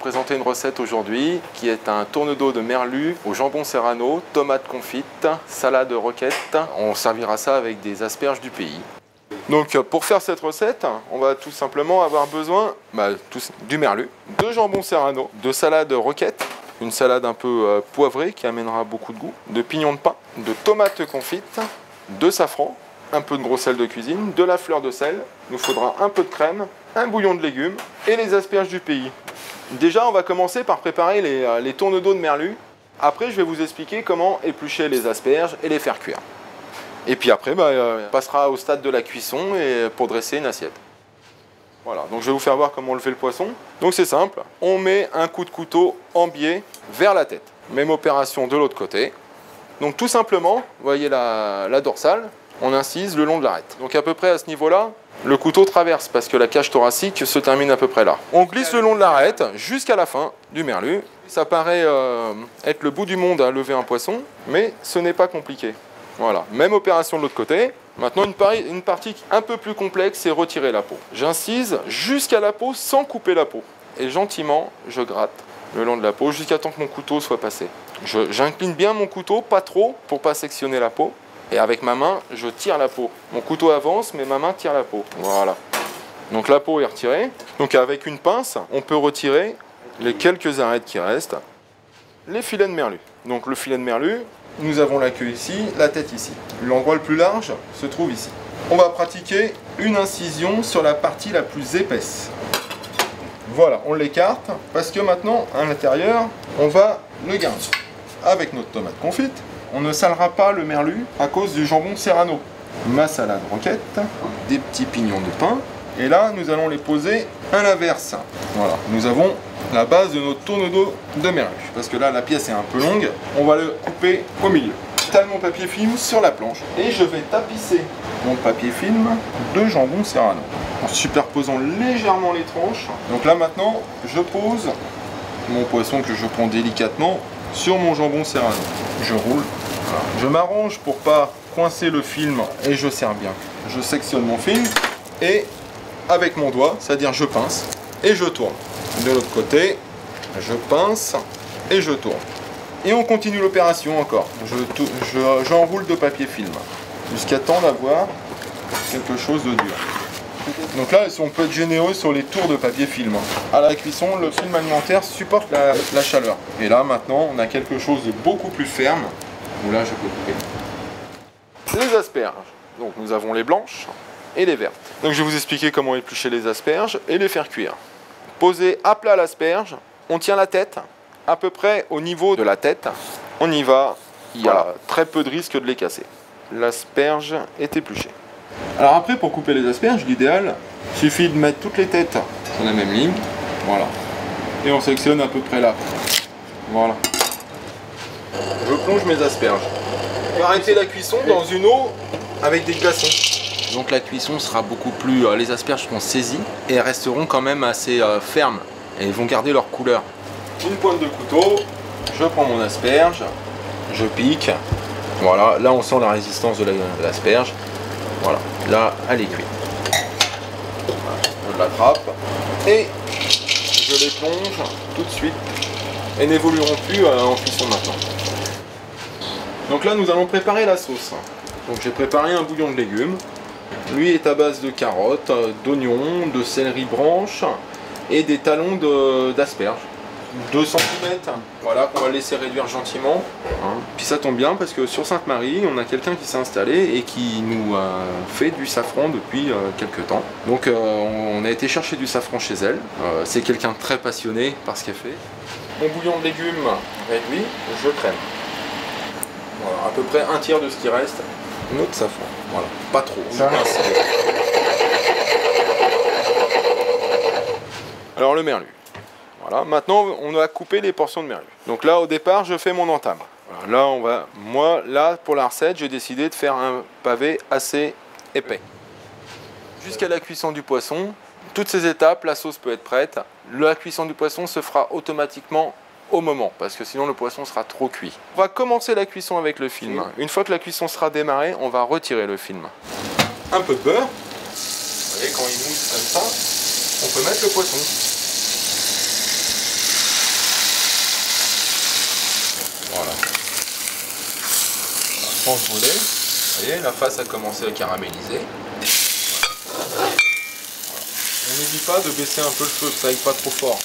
présenter une recette aujourd'hui qui est un tourne-dos de merlu au jambon serrano, tomates confites, salade roquette. On servira ça avec des asperges du pays. Donc pour faire cette recette, on va tout simplement avoir besoin du merlu, de jambon serrano, de salade roquette, une salade un peu poivrée qui amènera beaucoup de goût, de pignons de pain, de tomates confites, de safran, un peu de gros sel de cuisine, de la fleur de sel, il nous faudra un peu de crème, un bouillon de légumes et les asperges du pays. Déjà, on va commencer par préparer les tourne-dos de merlu. Après, je vais vous expliquer comment éplucher les asperges et les faire cuire. Et puis après, on passera au stade de la cuisson pour dresser une assiette. Voilà, donc je vais vous faire voir comment lever le poisson. Donc c'est simple, on met un coup de couteau en biais vers la tête. Même opération de l'autre côté. Donc tout simplement, vous voyez la dorsale, on incise le long de l'arête. Donc à peu près à ce niveau-là, le couteau traverse parce que la cage thoracique se termine à peu près là. On glisse le long de l'arête jusqu'à la fin du merlu. Ça paraît être le bout du monde à lever un poisson, mais ce n'est pas compliqué. Voilà, même opération de l'autre côté. Maintenant, une partie un peu plus complexe, c'est retirer la peau. J'incise jusqu'à la peau sans couper la peau. Et gentiment, je gratte le long de la peau jusqu'à temps que mon couteau soit passé. J'incline bien mon couteau, pas trop, pour pas sectionner la peau. Et avec ma main, je tire la peau. Mon couteau avance, mais ma main tire la peau. Voilà. Donc la peau est retirée. Donc avec une pince, on peut retirer les quelques arêtes qui restent. Les filets de merlu. Donc le filet de merlu, nous avons la queue ici, la tête ici. L'endroit le plus large se trouve ici. On va pratiquer une incision sur la partie la plus épaisse. Voilà, on l'écarte parce que maintenant, à l'intérieur, on va le garnir. Avec notre tomate confite, on ne salera pas le merlu à cause du jambon serrano. Ma salade roquette, des petits pignons de pain. Et là, nous allons les poser à l'inverse. Voilà, nous avons la base de notre tourne-dos de merlu. Parce que là, la pièce est un peu longue. On va le couper au milieu. J'étale mon papier film sur la planche. Et je vais tapisser mon papier film de jambon serrano. En superposant légèrement les tranches. Donc là, maintenant, je pose mon poisson que je prends délicatement sur mon jambon serrano. Je roule. Voilà. Je m'arrange pour pas coincer le film et je serre bien. Je sectionne mon film et avec mon doigt, c'est-à-dire je pince et je tourne. De l'autre côté, je pince et je tourne. Et on continue l'opération encore. J'enroule de papier film jusqu'à temps d'avoir quelque chose de dur. Donc là, on peut être généreux sur les tours de papier film. À la cuisson, le film alimentaire supporte la chaleur. Et là, maintenant, on a quelque chose de beaucoup plus ferme. Où là, je peux couper. Les asperges. Donc nous avons les blanches et les vertes. Donc je vais vous expliquer comment éplucher les asperges et les faire cuire. Poser à plat l'asperge, on tient la tête, à peu près au niveau de la tête. On y va, il y a très peu de risque de les casser. L'asperge est épluchée. Alors après, pour couper les asperges, l'idéal, il suffit de mettre toutes les têtes sur la même ligne. Voilà. Et on sectionne à peu près là. Voilà. Je plonge mes asperges. On va arrêter la cuisson dans une eau avec des glaçons. Donc la cuisson sera beaucoup plus... les asperges seront saisies et elles resteront quand même assez fermes. Et elles vont garder leur couleur. Une pointe de couteau, je prends mon asperge, je pique. Voilà, là on sent la résistance de l'asperge. Voilà, là elle est cuite. Voilà, je l'attrape et je les plonge tout de suite. Elles n'évolueront plus en cuisson maintenant. Donc là nous allons préparer la sauce. Donc j'ai préparé un bouillon de légumes. Lui est à base de carottes, d'oignons, de céleri branche et des talons d'asperges. 2 cm, voilà, qu'on va laisser réduire gentiment. Puis ça tombe bien parce que sur Sainte-Marie, on a quelqu'un qui s'est installé et qui nous fait du safran depuis quelques temps. Donc on a été chercher du safran chez elle. C'est quelqu'un de très passionné par ce qu'elle fait. Mon bouillon de légumes réduit, je crème. Voilà, à peu près un tiers de ce qui reste. Notre safran, voilà, pas trop. Alors le merlu. Voilà, maintenant on va couper les portions de merlu. Donc là au départ je fais mon entame. Voilà, là moi là pour la recette j'ai décidé de faire un pavé assez épais. Jusqu'à la cuisson du poisson, toutes ces étapes, la sauce peut être prête. La cuisson du poisson se fera automatiquement au moment, parce que sinon le poisson sera trop cuit. On va commencer la cuisson avec le film. Une fois que la cuisson sera démarrée, on va retirer le film. Un peu de beurre. Vous voyez, quand il mousse comme ça, on peut mettre le poisson. pense brûler. Vous voyez, la face a commencé à caraméliser. Voilà. On n'oublie pas de baisser un peu le feu, que ça aille pas trop fort.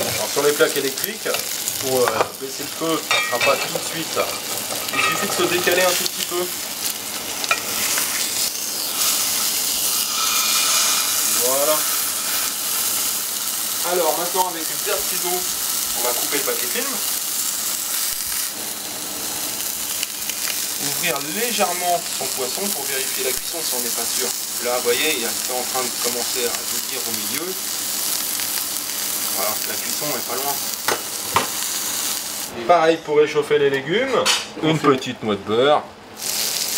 Alors, sur les plaques électriques, pour baisser le feu, ça ne sera pas tout de suite. Il suffit de se décaler un tout petit peu. Voilà. Alors maintenant avec une paire de ciseaux, on va couper le papier film. Ouvrir légèrement son poisson pour vérifier la cuisson si on n'est pas sûr. Là vous voyez, c'est en train de commencer à jaunir au milieu. Voilà, la cuisson est pas loin. Et pareil pour réchauffer les légumes, une petite noix de beurre.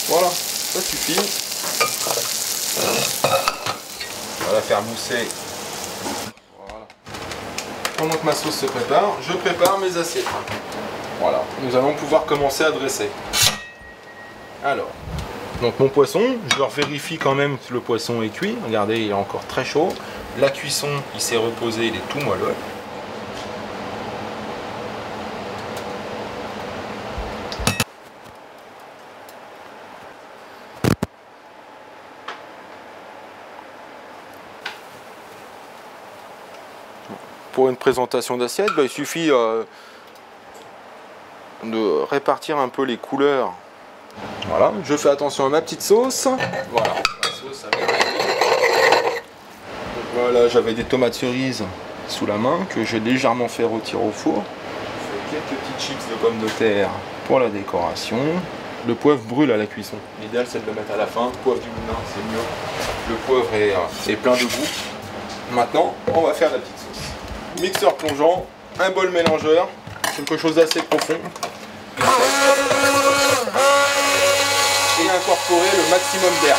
Voilà, ça suffit. On va la faire mousser. Voilà. Pendant que ma sauce se prépare, je prépare mes assiettes. Voilà, nous allons pouvoir commencer à dresser. Alors, donc mon poisson, je leur vérifie quand même que le poisson est cuit. Regardez, il est encore très chaud. La cuisson, il s'est reposé, il est tout moelleux. Pour une présentation d'assiette, il suffit de répartir un peu les couleurs. Voilà, je fais attention à ma petite sauce. Voilà, la sauce avec... Voilà, j'avais des tomates cerises sous la main que j'ai légèrement fait rôtir au four. Je fais quelques petites chips de pommes de terre pour la décoration. Le poivre brûle à la cuisson. L'idéal c'est de le mettre à la fin. Le poivre du moulin, c'est mieux. Le poivre est plein de goût. Maintenant, on va faire la petite sauce. Mixeur plongeant, un bol mélangeur, quelque chose d'assez profond. Et incorporer le maximum d'air.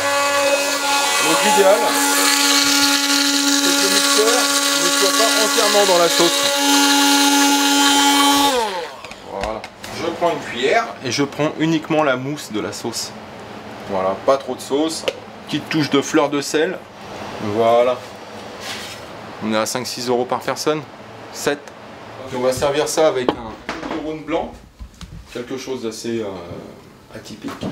Donc l'idéal, c'est que le mixeur ne soit pas entièrement dans la sauce. Voilà. Je prends une cuillère et je prends uniquement la mousse de la sauce. Voilà, pas trop de sauce. Petite touche de fleur de sel. Voilà. On est à 5-6 € par personne. 7. On va servir ça avec un round blanc. Quelque chose d'assez atypique.